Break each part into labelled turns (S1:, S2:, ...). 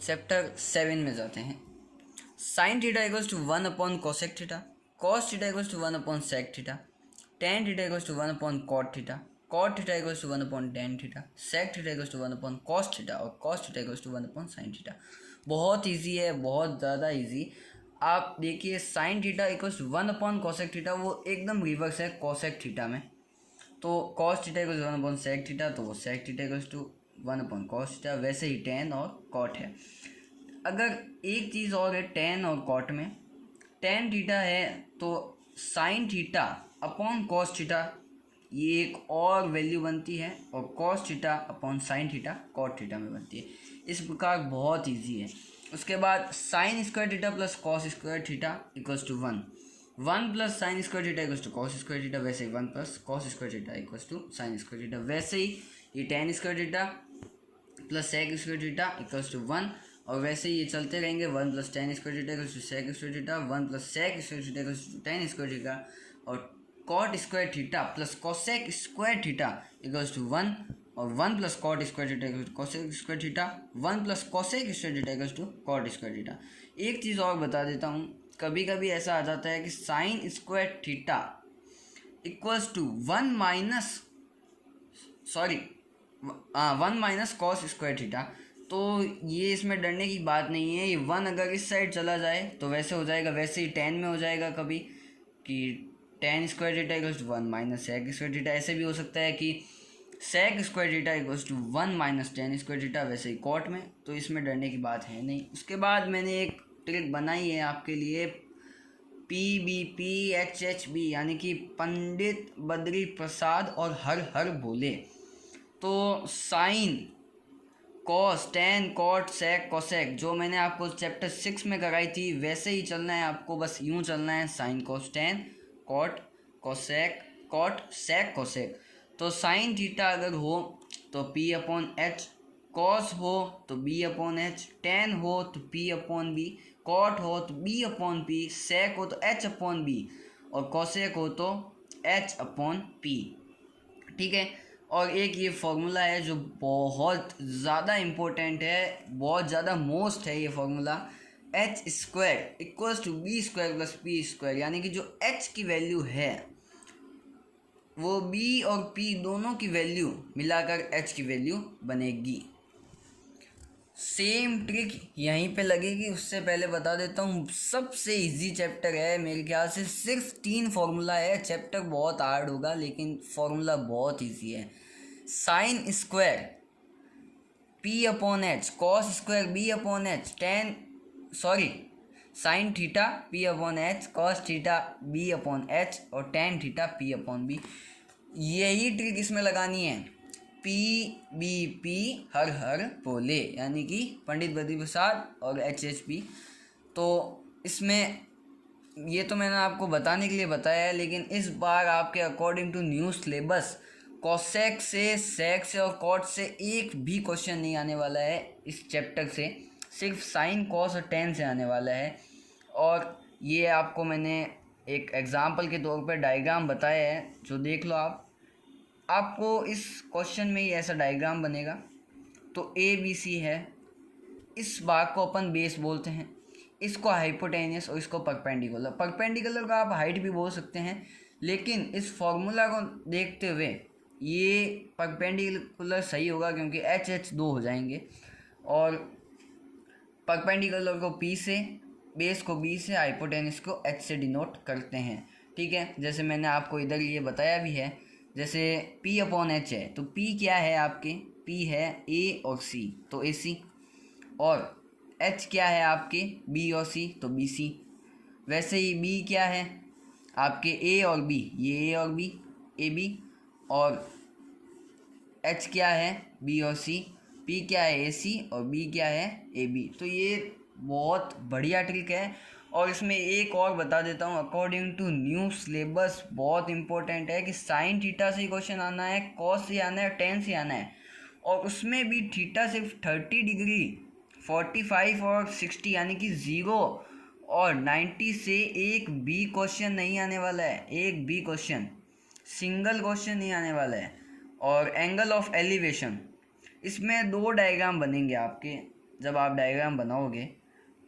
S1: Chapter 7 में जाते हैं। Sine theta equals to 1 upon cosec theta, cos theta equals to 1 upon sec theta, tan theta equals to 1 upon cot theta, cot theta equals to 1 upon tan theta, sec theta equals to 1 upon cos theta और cos theta equals to 1 upon sine theta. बहुत easy है, बहुत ज़्यादा easy. आप देखिए sine theta equals to 1 upon cosec theta, वो एकदम reverse है कोसेक थीटा में। तो cos theta equals 1 upon sec theta, तो वो sec theta equals to 1 upon cos theta. वैसे ही टेन और कॉट है। अगर एक चीज़ और है टेन और कॉट में, टेन थीटा है तो sine theta upon cos theta ये एक और वैल्यू बनती है, और cos theta upon sine theta cot theta में बनती है। इस प्रकार बहुत इजी है। उसके बाद sine square theta plus cos square theta equals to 1, 1 plus sine square theta equals to cos square theta. वैसे ही 1 plus cos square theta equals to sine square theta. वैसे ही ये tan square theta plus sec square theta equals to 1, और वैसे ही ये चलते रहेंगे। 1 plus tan square theta equals to sec square theta, 1 plus sec square theta equals to tan square theta, और cot square theta plus cosec square theta equals to 1, और 1 plus cot square theta equals to cosec square theta, 1 plus cosec square theta equals to cot square theta. एक चीज़ और बता देता हूँ, कभी कभी ऐसा आ जाता है कि sine square theta equals to 1 minus cos square theta. तो ये इसमें डरने की बात नहीं है। ये 1 अगर इस साइड चला जाए तो वैसे हो जाएगा, वैसे ही 10 में हो जाएगा कभी कि tan square theta equals to 1 minus sec square theta. ऐसे भी हो सकता है कि sec square theta equals to 1 minus tan square theta, वैसे ही कॉट में। तो इसमें डरने की बात है नहीं। उसके बाद मैंने एक ट्रिक बनाई है आपके लिए, PBPHHB, यानी कि पंडित बद्री प्रसाद और हर हर बोले। तो sine cos tan cot sec cosec जो मैंने आपको चैप्टर 6 में कराई थी, वैसे ही चलना है आपको। बस यूँ चलना है, sine cos tan cot cosec cot sec cosec. तो साइन थीटा अगर हो तो P अपॉन एच, कॉस हो तो B अपॉन एच, टेन हो तो P अपॉन बी, कॉट हो तो B अपॉन पी, सेक हो तो H अपॉन बी, और कोसेक हो तो H अपॉन पी। ठीक है। और एक ये फॉर्मूला है जो बहुत ज़्यादा इम्पोर्टेंट है, बहुत ज़्यादा मोस्ट है ये formula, H square equals to B square plus P square. यानी कि जो एच की वैल्यू है वो बी और पी दोनों की वैल्यू मिलाकर एच की वैल्यू बनेगी। सेम ट्रिक यहीं पे लगेगी। उससे पहले बता देता हूँ, सबसे इजी चैप्टर है मेरे ख्याल से। सिर्फ 3 फार्मूला है। चैप्टर बहुत हार्ड होगा लेकिन फार्मूला बहुत इजी है। Sine square P upon H, cos square B upon H, sine theta P upon H, cos theta B upon H, और tan theta P upon B. यही ट्रिक इसमें लगानी है। PBP हर हर बोले, यानी कि पंडित बद्री प्रसाद और HHP। तो इसमें ये तो मैंने आपको बताने के लिए बताया है, लेकिन इस बार आपके according to new syllabus cosec से, सेक से और कॉट से एक भी क्वेश्चन नहीं आने वाला है इस चैप्टर से। सिर्फ साइन कॉस और टेन से आने वाला है। और ये आपको मैंने एक एग्जाम्पल के तौर पर डायग्राम बताया है, जो देख लो आप। आपको इस क्वेश्चन में ही ऐसा डायग्राम बनेगा। तो ABC है, इस भाग को अपन बेस बोलते हैं, इसको हाइपोटेनियस और इसको परपेंडिकुलर। परपेंडिकुलर का आप हाइट भी बोल सकते हैं, लेकिन इस फॉर्मूला को देखते हुए ये परपेंडिकुलर सही होगा, क्योंकि HH 2 हो जाएंगे। और परपेंडिकुलर को P से, बेस को B से, हाइपोटेनियस को H से डिनोट करते हैं। ठीक है। जैसे मैंने आपको इधर ये बताया भी है, जैसे P अपॉन H है तो P क्या है आपके, P है A और C तो AC, और H क्या है आपके B और C तो BC। वैसे ही B क्या है आपके A और B, ये A और B AB, और H क्या है B और C, P क्या है AC और B क्या है AB। तो ये बहुत बढ़िया ट्रिक है। और इसमें एक और बता देता हूँ, अकॉर्डिंग टू न्यू सिलेबस बहुत इंपॉर्टेंट है कि साइन थीटा से क्वेश्चन आना है, कॉस से आना है, टेन से आना है, और उसमें भी थीटा सिर्फ 30 डिग्री, 45 और 60 यानी कि 0 और 90 से एक भी क्वेश्चन नहीं आने वाला है। एक भी क्वेश्चन, सिंगल क्वेश्चन नहीं आने वाला है। और एंगल ऑफ एलिवेशन, इसमें 2 डायग्राम बनेंगे आपके। जब आप डायग्राम बनाओगे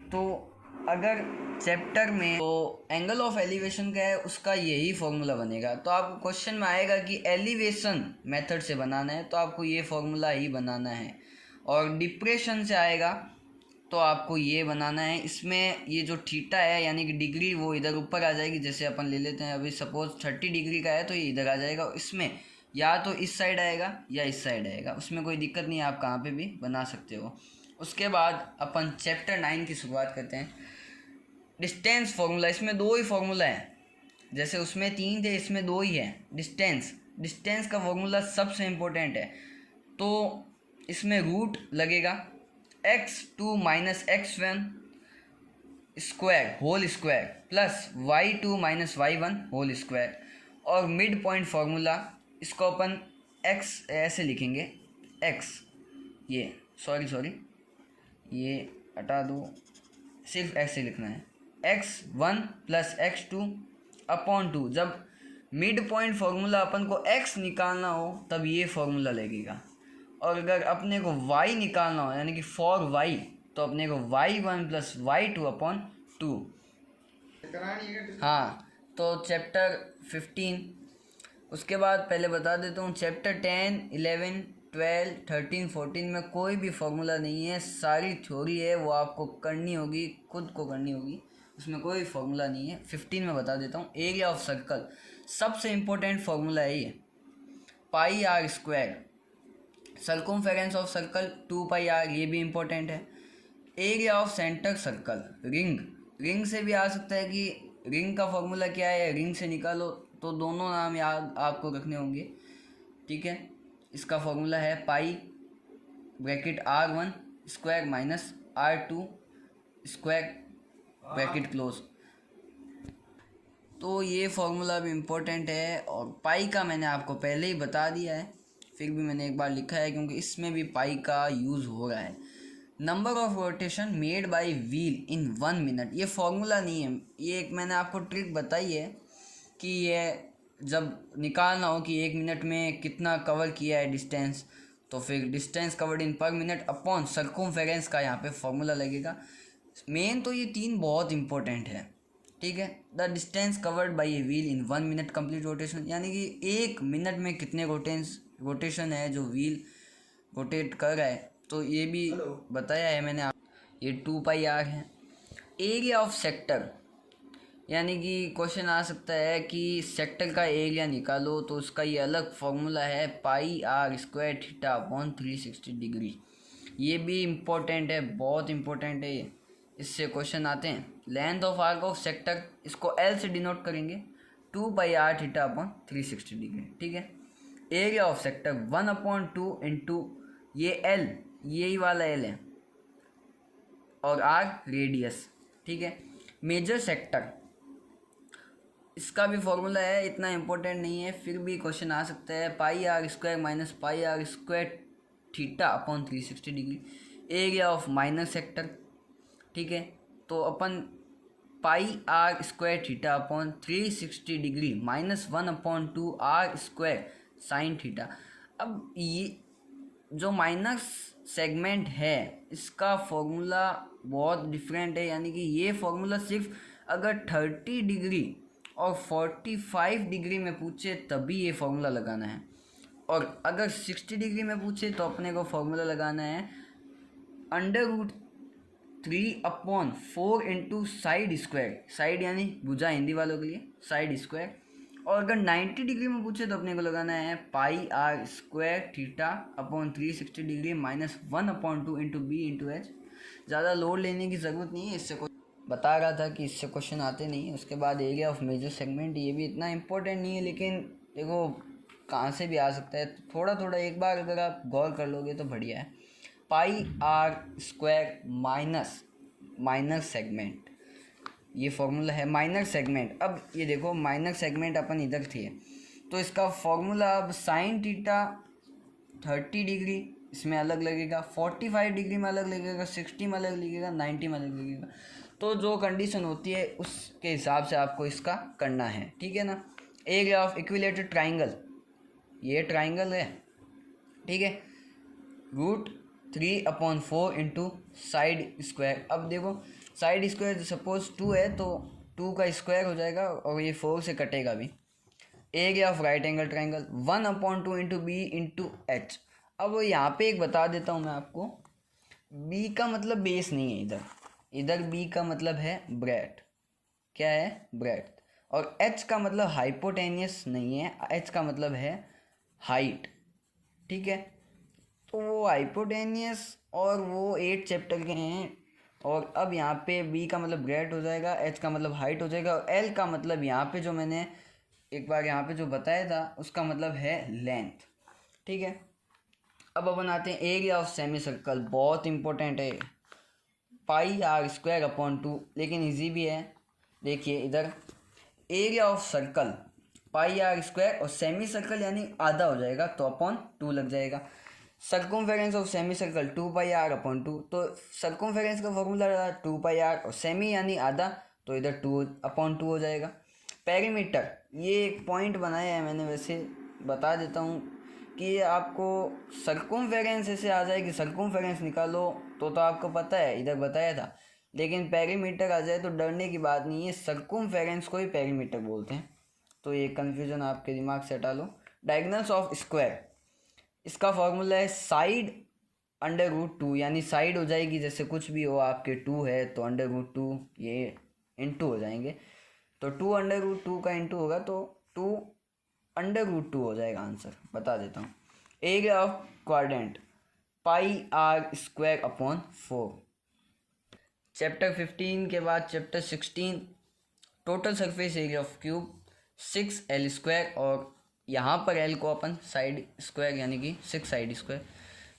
S1: तो अगर चैप्टर में तो एंगल ऑफ एलिवेशन का है उसका यही फॉर्मूला बनेगा, तो आपको क्वेश्चन में आएगा कि एलिवेशन मेथड से बनाना है तो आपको ये फॉर्मूला ही बनाना है, और डिप्रेशन से आएगा तो आपको ये बनाना है। इसमें ये जो थीटा है यानी कि डिग्री वो इधर ऊपर आ जाएगी, जैसे अपन ले लेते हैं अभी सपोज 30 डिग्री का है तो ये इधर आ जाएगा, इसमें या तो इस साइड आएगा या इस साइड आएगा, उसमें कोई दिक्कत नहीं है, आप कहाँ पे भी बना सकते हो। उसके बाद अपन चैप्टर 9 की शुरुआत करते हैं। डिस्टेंस फार्मूला, इसमें 2 ही फार्मूला हैं, जैसे उसमें 3 थे इसमें 2 ही है। डिस्टेंस का फार्मूला सबसे इम्पोर्टेंट है, तो इसमें रूट लगेगा x2 minus x1 square whole square plus y2 minus y1 whole square, और मिड पॉइंट फार्मूला इसको अपन x ऐसे लिखेंगे, x ये सॉरी ये हटा दो, सिर्फ ऐसे लिखना है, x1 प्लस x2 अपॉन 2। जब मिड पॉइंट फार्मूला अपन को x निकालना हो तब ये फार्मूला लगेगा, और अगर अपने को y निकालना हो यानी कि फॉर y तो अपने को y1 प्लस y2 अपॉन 2। हाँ, तो चैप्टर 15, उसके बाद पहले बता देता हूँ चैप्टर 10, 11, 12, 13, 14 में कोई भी फार्मूला नहीं है, सारी थ्योरी है वो आपको करनी होगी, खुद को करनी होगी, उसमें कोई फार्मूला नहीं है। 15 में बता देता हूँ, एरिया ऑफ सर्कल सबसे इम्पोर्टेंट फार्मूला है ये, pi R square. Circumference of circle 2 pi R, ये भी इम्पोर्टेंट है। Area of centre circle, ring से भी आ सकता है कि रिंग का फॉर्मूला क्या है, रिंग से निकालो, तो दोनों नाम याद आपको रखने होंगे, ठीक है। इसका फॉर्मूला है pi bracket R1 square minus R2 square bracket close, तो ये फॉर्मूला भी इम्पोर्टेंट है। और पाई का मैंने आपको पहले ही बता दिया है, फिर भी मैंने एक बार लिखा है क्योंकि इसमें भी पाई का यूज़ हो रहा है। Number of rotation made by wheel in 1 minute, ये फॉर्मूला नहीं है, ये एक मैंने आपको ट्रिक बताई है कि ये जब निकालना हो कि 1 मिनट में कितना कवर किया है डिस्टेंस, तो फिर डिस्टेंस कवर्ड इन पर मिनट अपॉन सर्कमफेरेंस का यहाँ पे फॉर्मूला लगेगा। मेन तो ये 3 बहुत इंपॉर्टेंट है, ठीक है। The distance covered by a wheel in 1 minute complete rotation, यानी कि 1 मिनट में कितने रोटेशन है जो व्हील रोटेट कर रहा है, तो ये भी बताया है मैंने ये 2 पाई आर है। एरिया ऑफ सेक्टर, यानी कि क्वेश्चन आ सकता है कि सेक्टर का एरिया निकालो, तो उसका ये अलग फॉर्मूला है pi R square theta upon 360 degree, ये भी इम्पोर्टेंट है, बहुत इम्पोर्टेंट है ये, इससे क्वेश्चन आते हैं। Length of arc of sector, इसको एल से डिनोट करेंगे, 2 pi are theta upon 360 degree, ठीक है। एरिया ऑफ सेक्टर 1/2 इंटू ये एल, यही वाला एल है, और आर रेडियस, ठीक है। मेजर सेक्टर, इसका भी फॉर्मूला है, इतना इम्पोर्टेंट नहीं है, फिर भी क्वेश्चन आ सकता है, pi R square minus pi R square theta upon 360 degree. Area of minor sector, ठीक है, तो अपन pi R square theta upon 360 degree minus 1/2 R square sine theta. अब ये जो माइनर सेगमेंट है इसका फॉर्मूला बहुत डिफरेंट है, यानी कि ये फॉर्मूला सिर्फ अगर 30 डिग्री और 45 डिग्री में पूछे तभी ये फॉर्मूला लगाना है, और अगर 60 डिग्री में पूछे तो अपने को फॉर्मूला लगाना है √3/4 इंटू साइड स्क्वायर, साइड यानी भुजा हिंदी वालों के लिए साइड स्क्वायर, और अगर 90 डिग्री में पूछे तो अपने को लगाना है pi R square theta upon 360 degree minus 1/2 into B into H. ज़्यादा लोड लेने की ज़रूरत नहीं है, इससे बता रहा था कि इससे क्वेश्चन आते नहीं हैं। उसके बाद एरिया ऑफ मेजर सेगमेंट, ये भी इतना इम्पोर्टेंट नहीं है, लेकिन देखो कहाँ से भी आ सकता है, थोड़ा थोड़ा एक बार अगर आप गौर कर लोगे तो बढ़िया है। Pi R square minus minor segment, ये फॉर्मूला है माइनर सेगमेंट। अब ये देखो माइनर सेगमेंट अपन इधर थे, तो इसका फॉर्मूला अब साइन थीटा 30 डिग्री इसमें अलग लगेगा, 45 डिग्री में अलग लगेगा, 60 में अलग लगेगा, 90 में अलग लगेगा, तो जो कंडीशन होती है उसके हिसाब से आपको इसका करना है, ठीक है ना। एरिया ऑफ इक्विलेटरल ट्राइंगल, ये ट्राइंगल है, ठीक है, 3/4 इंटू साइड स्क्वायर। अब देखो साइड स्क्वायर सपोज 2 है तो 2 का स्क्वायर हो जाएगा और ये 4 से कटेगा भी। Area of right angle triangle 1/2 into B into H. अब यहाँ पे एक बता देता हूँ मैं आपको, बी का मतलब बेस नहीं है इधर, इधर बी का मतलब है ब्रेथ। क्या है? ब्रेथ। और एच का मतलब हाइपोटेनियस नहीं है, एच का मतलब है हाइट। ठीक है, तो वो हाइपोटेनियस और वो 8 चैप्टर के हैं। और अब यहाँ पे बी का मतलब ब्रेथ हो जाएगा, एच का मतलब हाइट हो जाएगा, और एल का मतलब यहाँ पे जो मैंने एक बार यहाँ पे जो बताया था उसका मतलब है लेंथ। ठीक है, अब अपन आते हैं एरिया ऑफ सेमी सर्कल। बहुत इंपॉर्टेंट है, πr²/2, लेकिन इजी भी है। देखिए इधर एरिया ऑफ सर्कल πr² और सेमी सर्कल यानी आधा हो जाएगा तो /2 लग जाएगा। Circumference of semi circle 2πr/2, तो सर्कमफेरेंस का फॉर्मूला 2πr और सेमी यानी आधा तो इधर 2/2 हो जाएगा। पेरीमीटर, ये एक पॉइंट बनाया है मैंने, वैसे बता देता हूँ कि आपको सर्कमफेरेंस ऐसे आ जाए कि सर्कमफेरेंस निकालो तो आपको पता है, इधर बताया था, लेकिन पेरीमीटर आ जाए तो डरने की बात नहीं है, सर्कमफेरेंस को ही पेरीमीटर बोलते हैं। तो ये कन्फ्यूजन आपके दिमाग से हटा लो। डायगोनल्स ऑफ स्क्वायर, इसका फॉर्मूला है साइड √2, यानी साइड हो जाएगी जैसे कुछ भी हो आपके 2 है तो √2 ये इंटू हो जाएंगे, तो 2 का इंटू होगा तो 2 √2 हो जाएगा आंसर। बता देता हूँ area of quadrant πr²/4। Chapter 15 के बाद chapter 16 total surface area of cube 6l², और यहाँ पर l को अपन साइड स्क्वायर यानी कि 6 साइड स्क्वायर।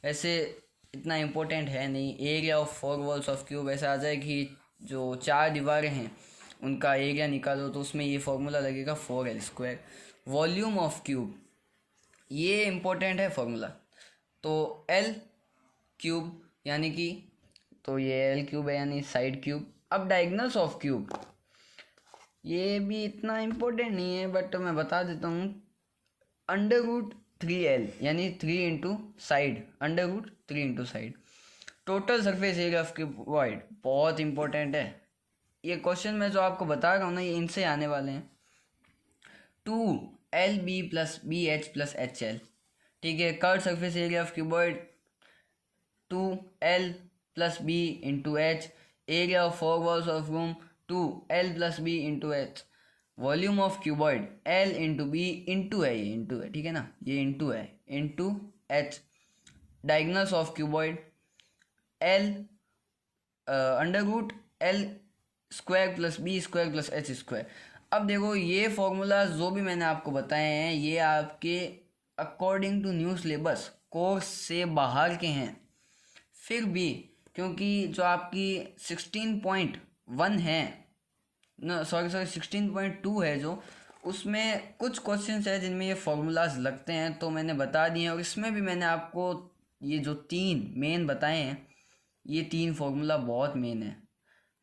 S1: वैसे इतना इम्पोर्टेंट है नहीं। Area of 4 walls of cube ऐसा आ जाए कि जो 4 दीवारें हैं उनका एरिया निकालो तो उसमें ये फॉर्मूला लगेगा 4l²। वॉल्यूम ऑफ क्यूब, ये इम्पोर्टेंट है फॉर्मूला, तो l³ यानी कि, तो ये l³ है यानी साइड क्यूब। अब डायगोनल्स ऑफ क्यूब, ये भी इतना इम्पोर्टेंट नहीं है बट मैं बता देता हूँ, √3l यानी 3 into side, √3 into side. Total surface area of cuboid बहुत इंपॉर्टेंट है, ये क्वेश्चन मैं जो आपको बता रहा हूँ ना ये इनसे आने वाले हैं। 2lb + bh + hL। ठीक है, curve surface area of cuboid 2l + b into h। Area of 4 walls of room 2l + b into h। Volume of cuboid l into B into H, ये इंटू है, ठीक है ना, ये इंटू है, into h। Diagonals of cuboid l √l² + b² + h²। अब देखो ये फॉर्मूला जो भी मैंने आपको बताए हैं ये आपके according to new syllabus course से बाहर के हैं, फिर भी क्योंकि जो आपकी 16.1 है न, सॉरी 16.2 है जो, उसमें कुछ क्वेश्चंस है जिनमें ये फॉर्मूलाज लगते हैं तो मैंने बता दिए हैं। और इसमें भी मैंने आपको ये जो 3 मेन बताए हैं, ये 3 फॉर्मूला बहुत मेन है,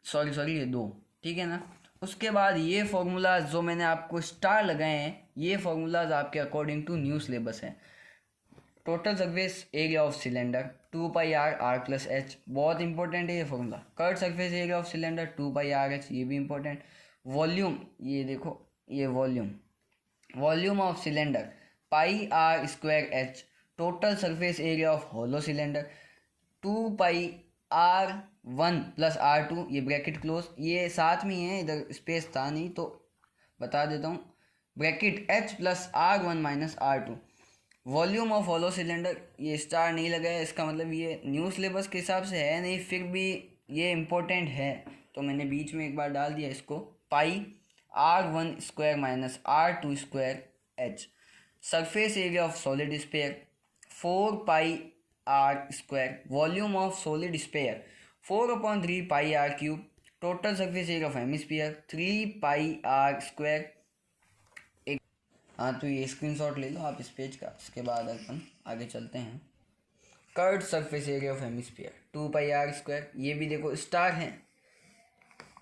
S1: सॉरी ये 2, ठीक है ना। उसके बाद ये फॉर्मूलाज जो मैंने आपको स्टार लगाए हैं, ये फॉर्मूलाज आपके अकॉर्डिंग टू न्यू सिलेबस हैं। Total surface area of cylinder 2πr/r + h, बहुत इंपॉर्टेंट है ये formula. Curve surface area of cylinder 2πr/h, ये भी इंपॉर्टेंट। वॉल्यूम, ये देखो ये volume of cylinder πr²h। Total surface area of hollow cylinder 2πr1 + r2, ये ब्रैकेट क्लोज, ये साथ में ही है, इधर स्पेस था नहीं तो बता देता हूँ, bracket h + r1 - r2। Volume of hollow cylinder, ये स्टार नहीं लगा है, इसका मतलब ये न्यू सिलेबस के हिसाब से है नहीं, फिर भी ये इम्पोर्टेंट है तो मैंने बीच में एक बार डाल दिया इसको। πr1² - r2² h। Surface area of solid sphere 4πr²। Volume of solid sphere 4/3πr³। Total surface area of hemisphere 3πr²। हाँ तो ये स्क्रीनशॉट ले लो आप इस पेज का, इसके बाद अपन आगे चलते हैं। Curved surface area of hemisphere 2πr², ये भी देखो स्टार है।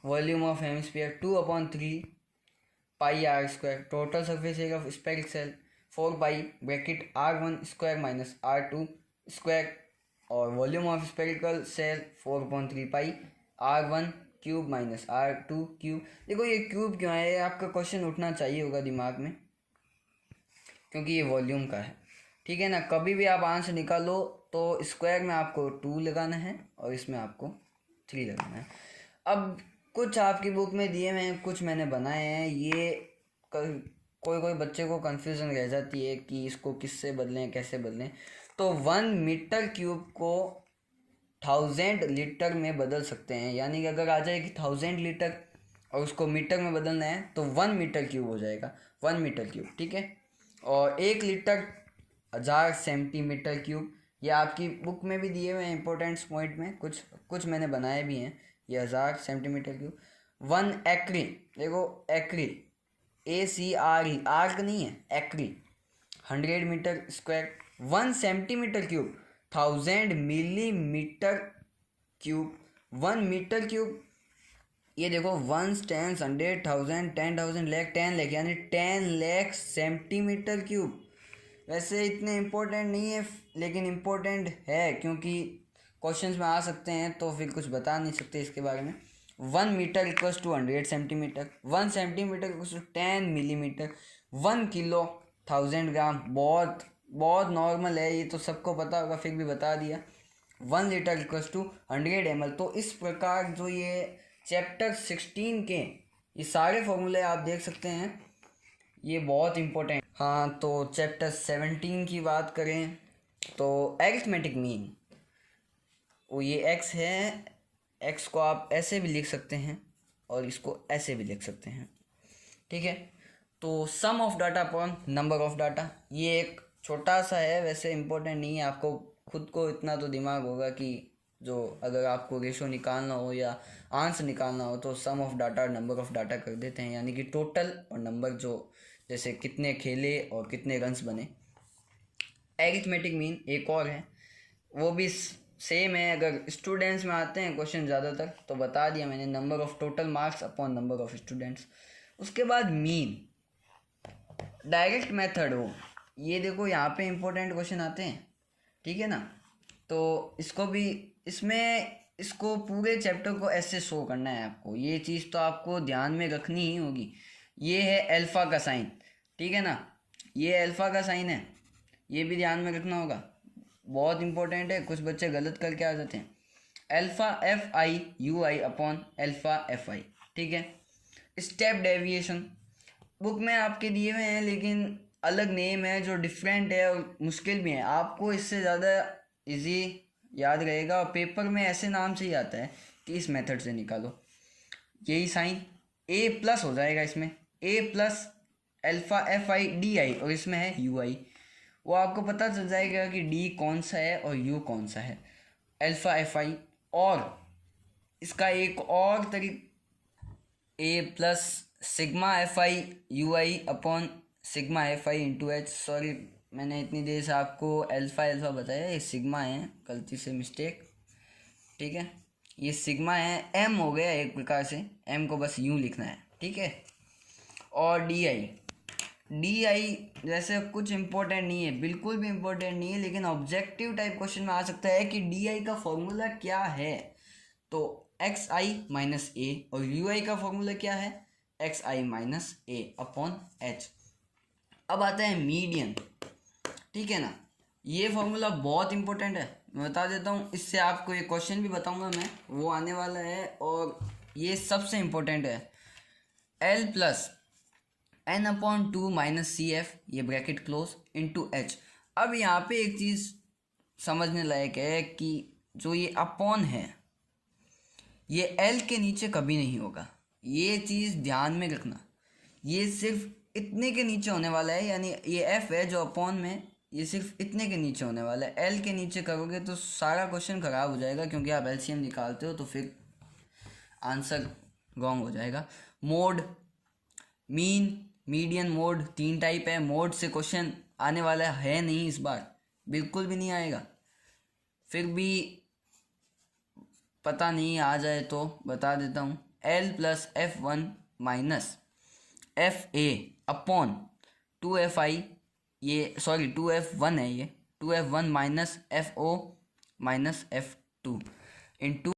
S1: Volume of hemisphere 2/3πr²। Total surface area of spherical shell 4π (r1² - r2²। और volume of spherical shell 4/3 pi R1 cube minus R2 cube. देखो ये क्यूब क्यों है, ये आपका क्वेश्चन उठना चाहिए होगा दिमाग में, क्योंकि ये वॉल्यूम का है, ठीक है ना। कभी भी आप आंसर निकालो तो स्क्वायर में आपको 2 लगाना है और इसमें आपको 3 लगाना है। अब कुछ आपकी बुक में दिए हुए हैं, कुछ मैंने बनाए हैं। ये कोई बच्चे को कन्फ्यूज़न रह जाती है कि इसको किससे बदलें, कैसे बदलें। तो 1 मीटर क्यूब को 1000 लीटर में बदल सकते हैं, यानी कि अगर आ जाए कि 1000 लीटर और उसको मीटर में बदलना है तो 1 मीटर क्यूब हो जाएगा, 1 मीटर क्यूब, ठीक है। और 1 लीटर 1000 सेंटीमीटर क्यूब। ये आपकी बुक में भी दिए हुए हैं इंपॉर्टेंट्स पॉइंट में, कुछ मैंने बनाए भी हैं। ये 1000 सेंटीमीटर क्यूब। 1 एक्री, देखो एक्री ACRE, आर्क नहीं है, acre 100 metre square. 1 centimetre cube 1000 millimetre cube. 1 metre cube, ये देखो 1 10 100 1000 10,000 लाख 10 लाख, यानी 10 लाख सेंटीमीटर क्यूब। वैसे इतने इम्पोर्टेंट नहीं है लेकिन इम्पोर्टेंट है, क्योंकि क्वेश्चंस में आ सकते हैं, तो फिर कुछ बता नहीं सकते इसके बारे में। 1 metre equals to 100 centimetre, 1 centimetre equals to 10 millimetre, 1 kilo 1000 gram. बहुत बहुत नॉर्मल है, ये तो सबको पता होगा, फिर भी बता दिया। 1 लीटर इक्वल्स टू 100 ml। तो इस प्रकार जो ये चैप्टर 16 के ये सारे फॉर्मूले आप देख सकते हैं, ये बहुत इम्पोर्टेंट। हाँ, तो चैप्टर 17 की बात करें तो एरिथमेटिक मीन, वो ये एक्स है, एक्स को आप ऐसे भी लिख सकते हैं और इसको ऐसे भी लिख सकते हैं, ठीक है। तो sum of data upon number of data, ये एक छोटा सा है, वैसे इम्पोर्टेंट नहीं है। आपको खुद को इतना तो दिमाग होगा कि जो अगर आपको रेशो निकालना हो या आंसर निकालना हो तो सम ऑफ डाटा और नंबर ऑफ डाटा कर देते हैं, यानी कि टोटल और नंबर, जो जैसे कितने खेले और कितने रन्स बने। एरिथमेटिक मीन एक और है, वो भी सेम है। अगर स्टूडेंट्स में आते हैं क्वेश्चन ज़्यादातर, तो बता दिया मैंने, number of total marks upon number of students. उसके बाद मीन डायरेक्ट मेथड हो, ये देखो यहाँ पे इंपॉर्टेंट क्वेश्चन आते हैं, ठीक है ना। तो इसको भी, इसको पूरे चैप्टर को ऐसे शो करना है आपको, ये चीज़ तो आपको ध्यान में रखनी ही होगी। ये है अल्फ़ा का साइन, ठीक है ना, ये अल्फ़ा का साइन है, ये भी ध्यान में रखना होगा, बहुत इंपॉर्टेंट है। कुछ बच्चे गलत करके आ जाते हैं। Alpha FI/UI upon alpha FI, ठीक है। स्टेप डेविएशन बुक में आपके दिए हुए हैं, लेकिन अलग नेम है जो डिफरेंट है और मुश्किल भी है। आपको इससे ज़्यादा इजी याद रहेगा, और पेपर में ऐसे नाम से ही आता है कि इस मेथड से निकालो। यही साइन A+ हो जाएगा, इसमें A+ अल्फ़ा FI/DI, और इसमें है UI। वो आपको पता चल जाएगा कि D कौन सा है और U कौन सा है, अल्फ़ा FI। और इसका एक और A+ sigma FI/UI upon sigma FI/H। Sorry, मैंने इतनी देर से आपको अल्फ़ा बताया, ये सिग्मा है, गलती से मिस्टेक, ठीक है। ये सिग्मा है, M हो गया एक प्रकार से, M को बस यूँ लिखना है, ठीक है। और DI जैसे कुछ इम्पोर्टेंट नहीं है, बिल्कुल भी इम्पोर्टेंट नहीं है, लेकिन ऑब्जेक्टिव टाइप क्वेश्चन में आ सकता है कि DI का फॉर्मूला क्या है। तो XI माइनस A, और UI का फॉर्मूला क्या है, XI minus A upon H। अब आता है मीडियन, ठीक है ना। ये फॉर्मूला बहुत इंपॉर्टेंट है, मैं बता देता हूँ। इससे आपको एक क्वेश्चन भी बताऊंगा मैं, वो आने वाला है, और ये सबसे इम्पोर्टेंट है। L+ N/2 माइनस CF, ये ब्रैकेट क्लोज, इंटू H। अब यहाँ पे एक चीज़ समझने लायक है कि जो ये अपॉन है, ये L के नीचे कभी नहीं होगा, ये चीज़ ध्यान में रखना। ये सिर्फ इतने के नीचे होने वाला है, यानी ये F है जो अपॉन में, ये सिर्फ इतने के नीचे होने वाला है। L के नीचे करोगे तो सारा क्वेश्चन ख़राब हो जाएगा, क्योंकि आप LCM निकालते हो तो फिर आंसर रॉन्ग हो जाएगा। Mode, mean, median, mode 3 type है। मोड से क्वेश्चन आने वाला है नहीं इस बार, बिल्कुल भी नहीं आएगा, फिर भी पता नहीं आ जाए तो बता देता हूँ। L+ F1 minus FA upon 2FI, ये सॉरी 2F1 है, ये 2F1 minus FO minus F2 into